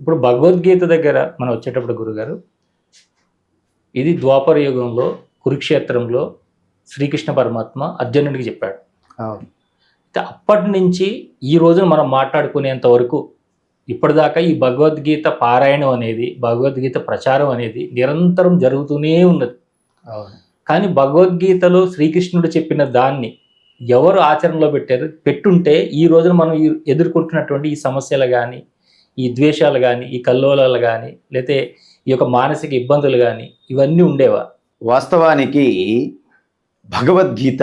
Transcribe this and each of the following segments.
ఇప్పుడు భగవద్గీత దగ్గర మనం వచ్చేటప్పుడు గురుగారు, ఇది ద్వాపర యుగంలో కురుక్షేత్రంలో శ్రీకృష్ణ పరమాత్మ అర్జునుడికి చెప్పాడు. అవును. అప్పటి నుంచి ఈ రోజున మనం మాట్లాడుకునేంత వరకు ఇప్పటిదాకా ఈ భగవద్గీత పారాయణం అనేది, భగవద్గీత ప్రచారం అనేది నిరంతరం జరుగుతూనే ఉన్నది. అవును. కానీ భగవద్గీతలో శ్రీకృష్ణుడు చెప్పిన దాన్ని ఎవరు ఆచరణలో పెట్టుంటే ఈ రోజున మనం ఎదుర్కొంటున్నటువంటి ఈ సమస్యలు కానీ, ఈ ద్వేషాలు కానీ, ఈ కల్లోలాలు కానీ, లేతే ఈ యొక్క మానసిక ఇబ్బందులు కానీ ఇవన్నీ ఉండేవా? వాస్తవానికి భగవద్గీత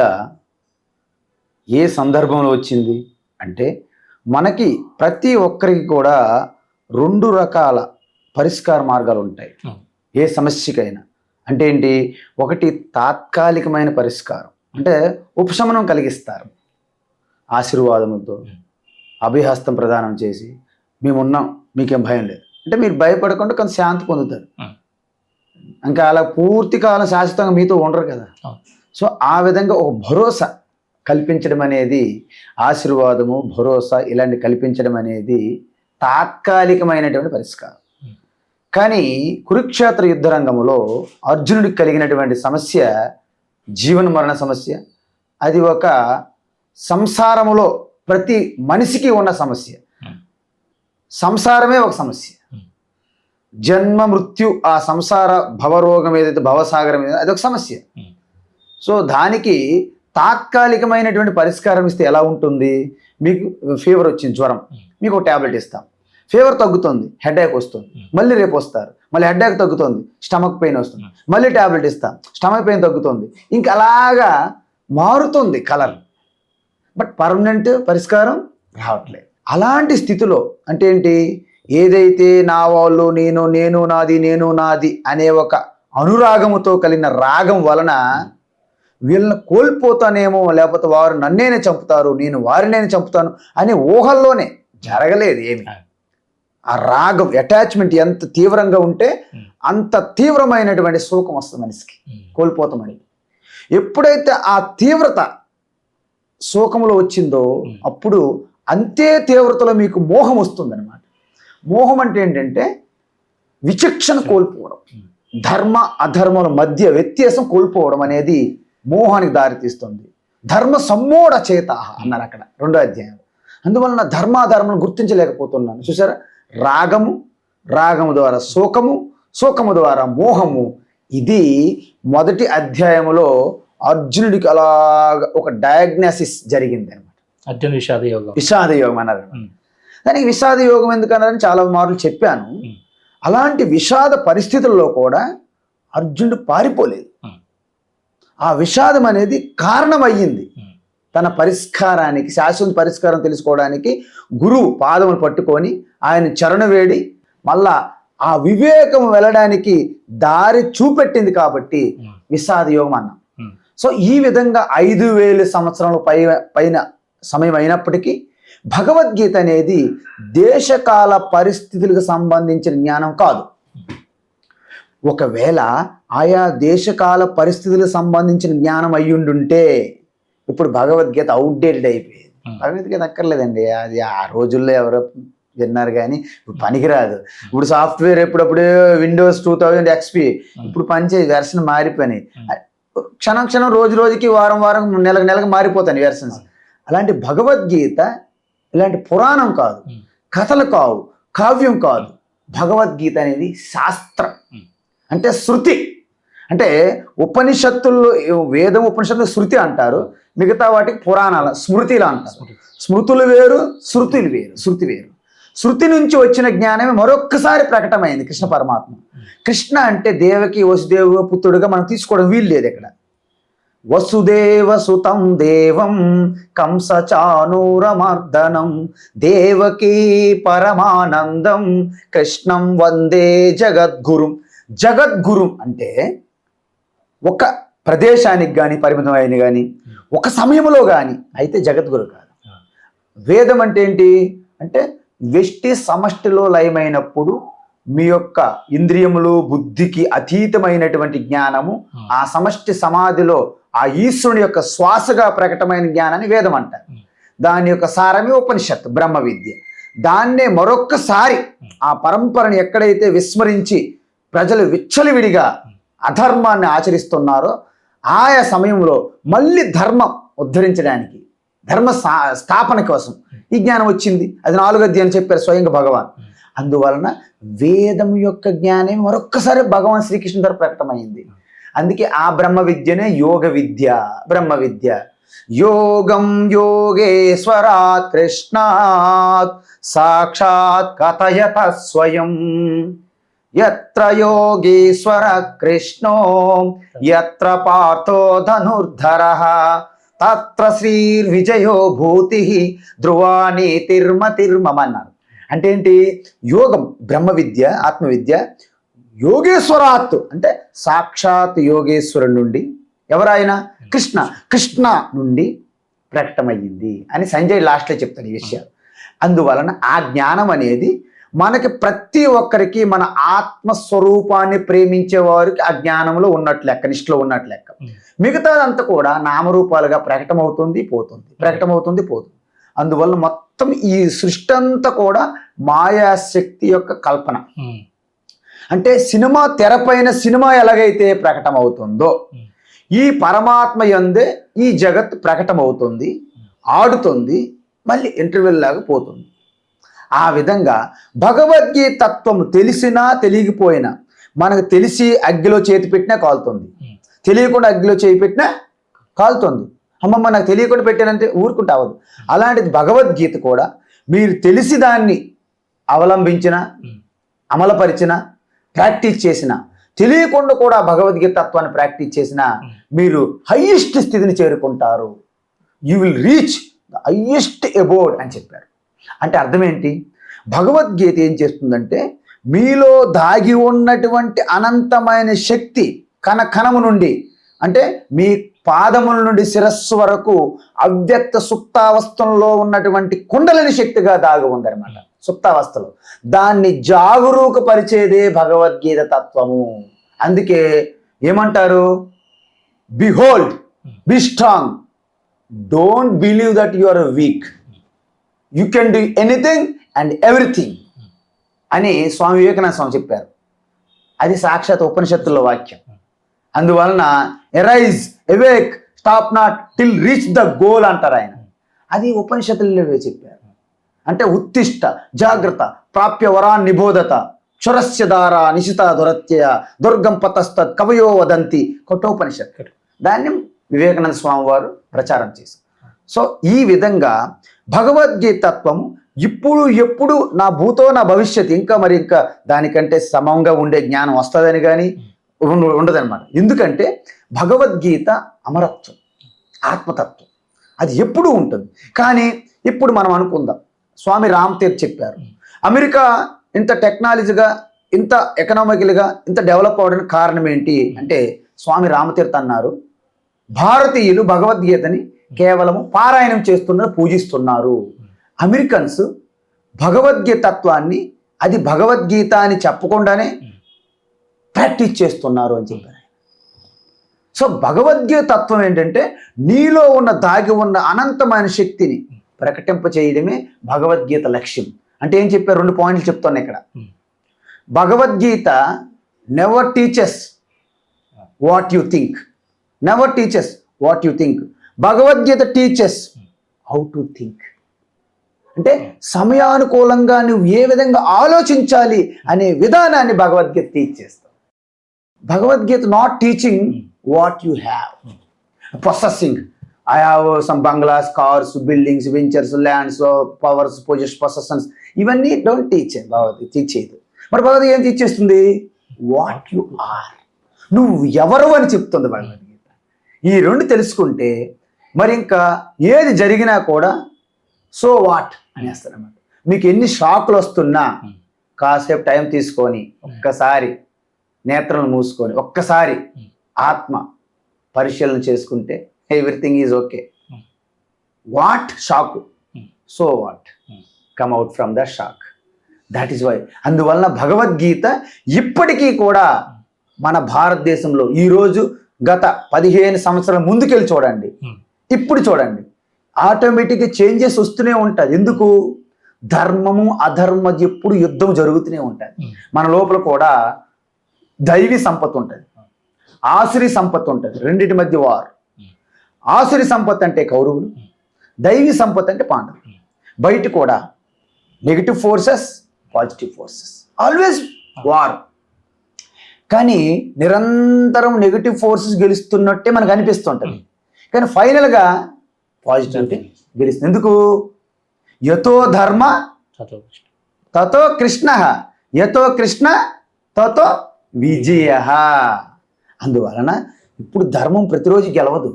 ఏ సందర్భంలో వచ్చింది అంటే, మనకి ప్రతి ఒక్కరికి కూడా రెండు రకాల పరిష్కార మార్గాలు ఉంటాయి ఏ సమస్యకైనా. అంటే ఏంటి, ఒకటి తాత్కాలికమైన పరిష్కారం, అంటే ఉపశమనం కలిగిస్తారు ఆశీర్వాదముతో, అభిహస్తం ప్రదానం చేసి మేమున్నాం మీకేం భయం లేదు అంటే మీరు భయపడకుండా కొంత శాంతి పొందుతారు. ఇంకా అలా పూర్తి కాలం శాశ్వతంగా మీతో ఉండరు కదా. సో ఆ విధంగా ఒక భరోసా కల్పించడం అనేది, ఆశీర్వాదము, భరోసా ఇలాంటి కల్పించడం అనేది తాత్కాలికమైనటువంటి పరిష్కారం. కానీ కురుక్షేత్ర యుద్ధ రంగంలో అర్జునుడికి కలిగినటువంటి సమస్య జీవన మరణ సమస్య. అది ఒక సంసారములో ప్రతి మనిషికి ఉన్న సమస్య. సంసారమే ఒక సమస్య. జన్మ మృత్యు, ఆ సంసార భవరోగం ఏదైతే భవసాగరం ఏదో అదొక సమస్య. సో దానికి తాత్కాలికమైనటువంటి పరిష్కారం ఇస్తే ఎలా ఉంటుంది, మీకు ఫీవర్ వచ్చింది, జ్వరం, మీకు ఒక ట్యాబ్లెట్ ఇస్తాం, ఫీవర్ తగ్గుతుంది, హెడేక్ వస్తుంది, మళ్ళీ రేపు వస్తారు, మళ్ళీ హెడేక్ తగ్గుతుంది, స్టమక్ పెయిన్ వస్తుంది, మళ్ళీ ట్యాబ్లెట్ ఇస్తాం, స్టమక్ పెయిన్ తగ్గుతుంది, ఇంకా అలాగా మారుతుంది కలర్, బట్ పర్మనెంట్ పరిష్కారం రావట్లేదు. అలాంటి స్థితిలో అంటే ఏంటి, ఏదైతే నా వాళ్ళు, నేను నాది, నేను నాది అనే ఒక అనురాగముతో కలిగిన రాగం వలన వీళ్ళని కోల్పోతానేమో, లేకపోతే వారు నన్నేనే చంపుతారు, నేను వారినే చంపుతాను అనే ఊహల్లోనే జరగలేదు ఏమి. ఆ రాగం, అటాచ్మెంట్ ఎంత తీవ్రంగా ఉంటే అంత తీవ్రమైనటువంటి శోకం వస్తుంది మనిషికి, కోల్పోతామని. ఎప్పుడైతే ఆ తీవ్రత శోకంలో వచ్చిందో అప్పుడు అంతే తీవ్రతలో మీకు మోహం వస్తుందన్నమాట. మోహం అంటే ఏంటంటే విచక్షణ కోల్పోవడం, ధర్మ అధర్మల మధ్య వ్యత్యాసం కోల్పోవడం అనేది మోహానికి దారితీస్తుంది. ధర్మ సమ్మోఢ చేత అన్నారు అక్కడ 2వ అధ్యాయం. అందువలన ధర్మాధర్మను గుర్తించలేకపోతున్నాను. చూసారా, రాగము ద్వారా శోకము, శోకము ద్వారా మోహము. ఇది మొదటి అధ్యాయములో అర్జునుడికి అలాగా ఒక డయాగ్నోసిస్ జరిగింది అనమాట. అర్జున విషాద యోగం, విషాద యోగం అన్నారు. దానికి విషాద యోగం ఎందుకన్నారని చాలా మార్లు చెప్పాను. అలాంటి విషాద పరిస్థితుల్లో కూడా అర్జునుడు పారిపోలేదు. ఆ విషాదం అనేది కారణమయ్యింది తన పరిష్కారానికి, శాశ్వత పరిష్కారం తెలుసుకోవడానికి గురువు పాదములు పట్టుకొని ఆయన చరణ వేడి మళ్ళా ఆ వివేకం వెళ్ళడానికి దారి చూపెట్టింది కాబట్టి విషాద యోగం అన్నాం. సో ఈ విధంగా 5000 సంవత్సరాల పైన సమయం అయినప్పటికీ భగవద్గీత అనేది దేశకాల పరిస్థితులకు సంబంధించిన జ్ఞానం కాదు. ఒకవేళ ఆయా దేశకాల పరిస్థితులకు సంబంధించిన జ్ఞానం అయ్యుండుంటే ఇప్పుడు భగవద్గీత అవుట్డేటెడ్ అయిపోయేది. భగవద్గీత అక్కర్లేదండి, అది ఆ రోజుల్లో ఎవరో విన్నారు కానీ ఇప్పుడు పనికిరాదు. ఇప్పుడు సాఫ్ట్వేర్ ఎప్పుడప్పుడు విండోస్ 2000 XP ఇప్పుడు పనిచేసి వెర్షన్ మారిపోయినాయి. క్షణం క్షణం రోజు రోజుకి వారం వారం నెలకు మారిపోతాయి వెర్షన్స్. అలాంటి భగవద్గీత ఇలాంటి పురాణం కాదు, కథలు కావు, కావ్యం కాదు. భగవద్గీత అనేది శాస్త్రం, అంటే శృతి. అంటే ఉపనిషత్తుల్లో వేదం ఉపనిషత్తులు శృతి అంటారు, మిగతా వాటికి పురాణాల స్మృతిలు అంటారు. స్మృతులు వేరు, శృతులు వేరు, శృతి వేరు. శృతి నుంచి వచ్చిన జ్ఞానమే మరొక్కసారి ప్రకటమైంది కృష్ణ పరమాత్మ. కృష్ణ అంటే దేవకి వసుదేవ పుత్రుడుగా మనం తీసుకోవడం వీలు లేదు. ఇక్కడ వసుదేవ సుతం దేవం కంసచానూరమర్దనం దేవకీ పరమానందం కృష్ణం వందే జగద్గురుం. జగద్గురుం అంటే ఒక ప్రదేశానికి కానీ పరిమితం అయిన కానీ ఒక సమయంలో కానీ అయితే జగద్గురు కాదు. వేదం అంటే ఏంటి అంటే వ్యష్టి సమష్టిలో లయమైనప్పుడు మీ యొక్క ఇంద్రియములు బుద్ధికి అతీతమైనటువంటి జ్ఞానము ఆ సమష్టి సమాధిలో ఆ ఈశ్వరుని యొక్క శ్వాసగా ప్రకటమైన జ్ఞానాన్ని వేదం అంటారు. దాని యొక్క సారమే ఉపనిషత్తు, బ్రహ్మ విద్య. దాన్నే మరొక్కసారి ఆ పరంపరని ఎక్కడైతే విస్మరించి ప్రజలు విచ్చలవిడిగా అధర్మాన్ని ఆచరిస్తున్నారో ఆయా సమయంలో మళ్ళీ ధర్మం ఉద్ధరించడానికి, ధర్మ స్థాపన కోసం ఈ జ్ఞానం వచ్చింది. అది 4వ అధ్యాయం చెప్పారు స్వయంగా భగవాన్. అందువలన వేదం యొక్క జ్ఞానం మరొక్కసారి భగవాన్ శ్రీకృష్ణ ద్వారా ప్రకటమైంది. అందుకే ఆ బ్రహ్మ విద్యనే యోగ విద్య. బ్రహ్మ విద్య యోగం యోగేశ్వరాత్ కృష్ణాత్ సాక్షాత్ కథయత స్వయం యత్ర యోగేశ్వర కృష్ణో యత్ర పార్థో ధనుర్ధరః తత్ర శ్రీర్విజయో భూతి ధ్రువా నీతిర్మతిర్మమ అన్నారు. అంటే ఏంటి? యోగం బ్రహ్మ విద్య, ఆత్మవిద్య యోగేశ్వరాత్ అంటే సాక్షాత్ యోగేశ్వరుడి నుండి, ఎవరైనా కృష్ణ నుండి ప్రకటమయ్యింది అని సంజయ్ లాస్ట్లో చెప్తాడు ఈ విషయాలు. అందువలన ఆ జ్ఞానం అనేది మనకి ప్రతి ఒక్కరికి మన ఆత్మస్వరూపాన్ని ప్రేమించే వారికి ఆ జ్ఞానంలో ఉన్నట్లు లెక్క, నిష్ఠలో ఉన్నట్లు లెక్క. మిగతాదంతా కూడా నామరూపాలుగా ప్రకటమవుతుంది పోతుంది. అందువల్ల మొత్తం ఈ సృష్టి అంతా కూడా మాయాశక్తి యొక్క కల్పన. అంటే సినిమా తెరపైన సినిమా ఎలాగైతే ప్రకటమవుతుందో ఈ పరమాత్మ యందే ఈ జగత్ ప్రకటమవుతుంది, ఆడుతుంది, మళ్ళీ ఇంటర్వెల్ లాగా పోతుంది. ఆ విధంగా భగవద్గీత తత్వము తెలిసినా తెలియకపోయినా, మనకు తెలిసి అగ్గిలో చేతి పెట్టినా కాలుతుంది, తెలియకుండా అగ్గిలో చేయి పెట్టినా కాలుతుంది. అమ్మమ్మ నాకు తెలియకుండా పెట్టానంటే ఊరుకుంటా అవ్వదు. అలాంటిది భగవద్గీత కూడా మీరు తెలిసి దాన్ని అవలంబించిన, అమలుపరిచిన, ప్రాక్టీస్ చేసిన, తెలియకుండా కూడా భగవద్గీత తత్వాన్ని ప్రాక్టీస్ చేసిన మీరు హైయెస్ట్ స్థితిని చేరుకుంటారు. You will reach the highest అబోర్డ్ అని చెప్పారు. అంటే అర్థం ఏంటి? భగవద్గీత ఏం చేస్తుందంటే మీలో దాగి ఉన్నటువంటి అనంతమైన శక్తి కణము నుండి, అంటే మీ పాదముల నుండి శిరస్సు వరకు అవ్యక్త సుప్తావస్థలో ఉన్నటువంటి కుండలిని శక్తిగా దాగి ఉందన్నమాట. సుప్తావస్థలో దాన్ని జాగరూకపరిచేదే భగవద్గీత తత్వము. అందుకే ఏమంటారు? Behold, be strong, don't believe that you are weak, you can do anything and everything అని స్వామి వివేకానంద స్వామి చెప్పారు. అది సాక్షాత్ ఉపనిషత్తుల్లో వాక్యం. అందువలన arise, awake, stop not till reach the goal అంటారు ఆయన. అది ఉపనిషత్తుల్లో చెప్పారు. అంటే ఉత్తిష్ట, జాగ్రత్త, ప్రాప్య వరాన్ నిబోధత, క్షురస్య దార నిశిత దురత్యయ దుర్గం పతస్తత్ కవయో వదంతి కఠోపనిషత్. దాన్ని వివేకానంద స్వామి వారు ప్రచారం చేశారు. సో ఈ విధంగా భగవద్గీత తత్వం ఇప్పుడు ఎప్పుడు నా భూతో నా భవిష్యత్ ఇంకా దానికంటే సమంగా ఉండే జ్ఞానం వస్తుందని కానీ ఉండదన్నమాట. ఎందుకంటే భగవద్గీత అమరత్వం, ఆత్మతత్వం, అది ఎప్పుడూ ఉంటుంది. కానీ ఇప్పుడు మనం అనుకుందాం, స్వామి రామ్తీర్థ్ చెప్పారు అమెరికా ఇంత టెక్నాలజీగా, ఇంత ఎకనామికల్గా ఇంత డెవలప్ అవడానికి కారణం ఏంటి అంటే స్వామి రామతీర్థ్ అన్నారు, భారతీయులు భగవద్గీతని కేవలము పారాయణం చేస్తున్నారు, పూజిస్తున్నారు. అమెరికన్స్ భగవద్గీత తత్వాన్ని అది భగవద్గీత అని చెప్పకుండానే ప్రాక్టీస్ చేస్తున్నారు అని చెప్పారు. సో భగవద్గీత తత్వం ఏంటంటే నీలో ఉన్న దాగి ఉన్న అనంతమైన శక్తిని ప్రకటింప చేయడమే భగవద్గీత లక్ష్యం. అంటే ఏం చెప్పారు? 2 పాయింట్లు చెప్తాను ఇక్కడ. Bhagavad Gita never teaches what you think, never teaches what you think. Bhagavad Gita teaches how to think. అంటే సమయానుకూలంగా నువ్వు ఏ విధంగా ఆలోచించాలి అనే విధానాన్ని భగవద్గీత టీచ్ చేస్తావు. Bhagavad Gita not teaching what you have, possessing. I have some bungalows, cars, buildings, ventures, lands, powers, possessions, possessions. ఇవన్నీ don't teach. Bhagavad Gita teach చేయదు. మరి భగవద్గీత ఏం టీచ్ చేస్తుంది? వాట్ యు ఆర్, నువ్వు ఎవరు అని చెప్తుంది భగవద్గీత. ఈ 2 తెలుసుకుంటే మరి ఇంకా ఏది జరిగినా కూడా సో వాట్ అనేస్తారన్నమాట. మీకు ఎన్ని షాకులు వస్తున్నా కాసేపు టైం తీసుకొని ఒక్కసారి నేత్రాలను మూసుకొని ఒక్కసారి ఆత్మ పరిశీలన చేసుకుంటే everything is okay. What shock, so what, come out from the shock. That is why. అందువలన భగవద్గీత ఇప్పటికీ కూడా మన భారతదేశంలో ఈరోజు గత 15 సంవత్సరాల ముందుకెళ్ళి చూడండి, ఇప్పుడు చూడండి, ఆటోమేటిక్గా చేంజెస్ వస్తూనే ఉంటుంది. ఎందుకు? ధర్మము అధర్మ ఎప్పుడు యుద్ధం జరుగుతూనే ఉంటుంది. మన లోపల కూడా దైవీ సంపత్తి ఉంటుంది, ఆసురి సంపత్తి ఉంటుంది. రెండింటి మధ్య వారు. ఆసురి సంపత్తి అంటే కౌరవులు, దైవీ సంపత్తి అంటే పాండవులు. బయట కూడా negative forces, positive forces, always war. కానీ నిరంతరం నెగిటివ్ ఫోర్సెస్ గెలుస్తున్నట్టే మనకు అనిపిస్తుంటుంది, కానీ ఫైనల్గా పాజిటివిటీ గెలుస్తుంది. ఎందుకు? యతో ధర్మ తతో కృష్ణ, యతో కృష్ణ తతో విజయ. అందువలన ఇప్పుడు ధర్మం ప్రతిరోజు గెలవదు,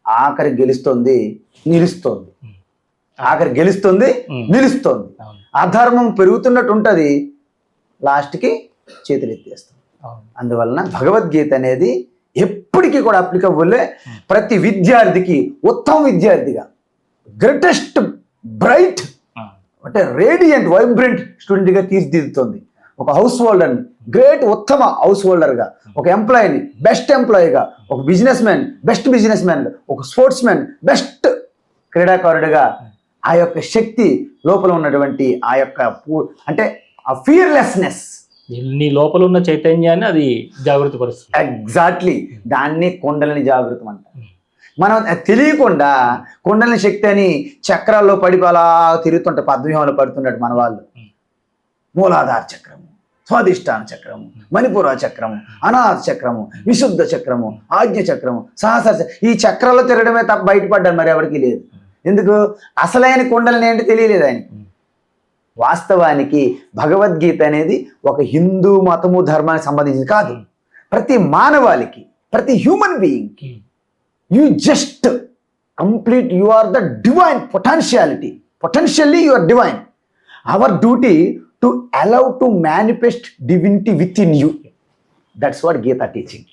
ఆఖరి గెలుస్తుంది, నిలుస్తుంది. ఆఖరి గెలుస్తుంది, నిలుస్తుంది. అధర్మం పెరుగుతున్నట్టు ఉంటుంది, లాస్ట్కి చేతులు ఎత్తేస్తుంది. అందువలన భగవద్గీత అనేది ఎప్పటికీ కూడా అప్లికబుల్. ప్రతి విద్యార్థికి ఉత్తమ విద్యార్థిగా, గ్రేటెస్ట్ బ్రైట్ అంటే రేడియంట్ వైబ్రెంట్ స్టూడెంట్గా తీర్చిదిద్దుతుంది. ఒక హౌస్ హోల్డర్ని గ్రేట్ ఉత్తమ హౌస్ హోల్డర్గా, ఒక ఎంప్లాయీని బెస్ట్ ఎంప్లాయీగా, ఒక బిజినెస్ మ్యాన్ బెస్ట్ బిజినెస్ మ్యాన్గా, ఒక స్పోర్ట్స్ మ్యాన్ బెస్ట్ క్రీడాకారుడిగా ఆ యొక్క శక్తి లోపల ఉన్నటువంటి ఆ యొక్క అంటే ఆ ఫియర్లెస్నెస్, నీ లోపల ఉన్న చైతన్యాన్ని అది జాగృతి పరుస్తుంది. ఎగ్జాక్ట్లీ దాన్ని కుండలిని జాగృతం అంటారు. మనం తెలియకుండా కుండలిని శక్తి అని చక్రాల్లో పడి అలా తిరుగుతుంటారు, పద్మవ్యూహంలో పడుతున్నట్టు మన వాళ్ళు. మూలాధార చక్రము, స్వాధిష్టాన చక్రము, మణిపుర చక్రము, అనాథ చక్రము, విశుద్ధ చక్రము, ఆజ్ఞ చక్రము, సహస్ర. ఈ చక్రాల్లో తిరగడమే తప్ప బయటపడ్డారు మరి ఎవరికి లేదు. ఎందుకు? అసలైన కుండలిని ఏంటి తెలియలేదు ఆయనకి. వాస్తవానికి భగవద్గీత అనేది ఒక హిందూ మతము ధర్మానికి సంబంధించింది కాదు. ప్రతి మానవాళికి, ప్రతి హ్యూమన్ బీయింగ్కి you just complete, you are the divine potentiality. Potentially you are divine. Our duty to allow to manifest divinity with in you. That's what Gita teaching.